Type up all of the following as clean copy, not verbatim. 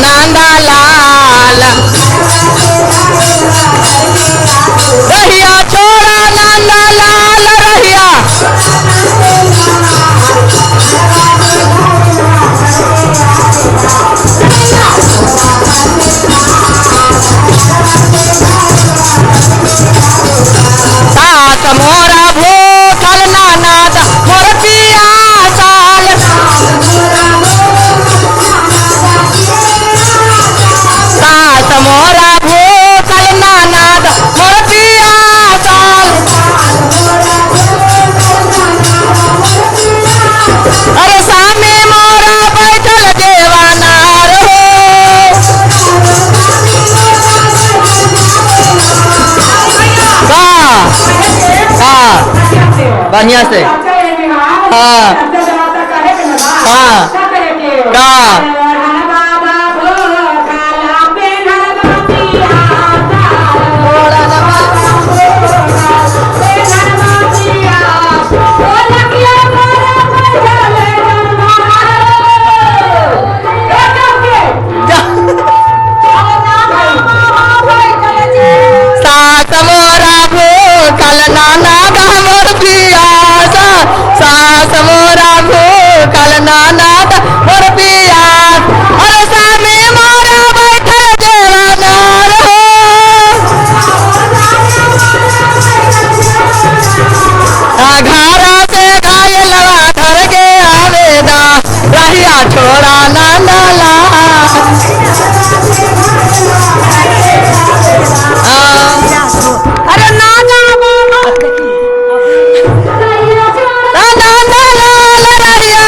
नंदा लाल रहिया छोड़ा नंदा लाल रहिया सास मोरा भूखल नानाद मोर पिया साल सास मोरा भूखल नानाद मोर पिया साल अरे सामी मोरा बैठल देवानार हो बढ़िया से हाँ हाँ सास मोरा भूखल नानाद मोर पिया सास मोरा भूखल नानाद मोर पिया अरे सामी मोरा बैठल देवानार हो घरा से घायलवा धर के आवेदा रहिया छोड़ा नंदा अरे नाना नंदा लाल रहिया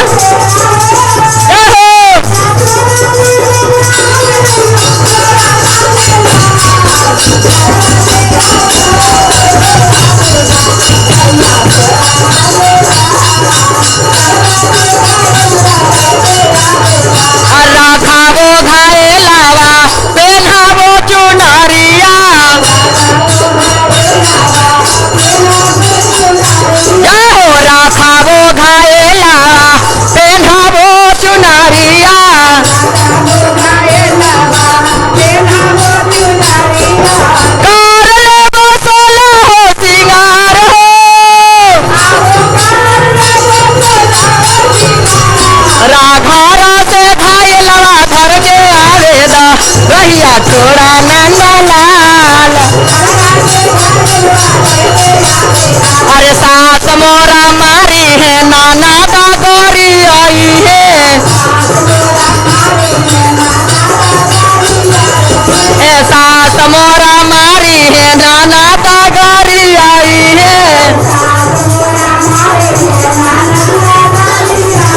राखावो घायलावा पेन्हावो चुनरिया जाहो राखावो घायलावा पेन्हावो चुनरिया कर लेबो सोला हो सिंगार हो राघारा से घायलवा धर के आवेदा रहिया छोड़ा नंदा लाल अरे सास मोरा मारी है नाना का गोरी आई है ए सास मोरा मारी है नाना का गोरी आई है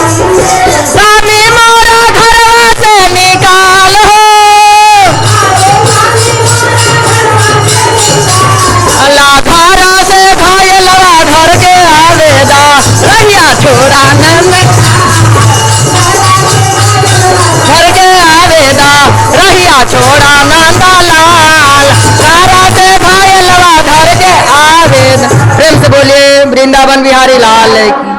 स्वामी मोरा घरवा से निकाल हो अल्लाह घरा से घायलवा धर के आवेदा रहिया छोड़ा नंद धर के आवेदा रहिया छोड़ा नंदा लाल घरा से घायलवा धर के आवेदा। प्रेम से बोलिए वृंदावन बिहारी लाल की।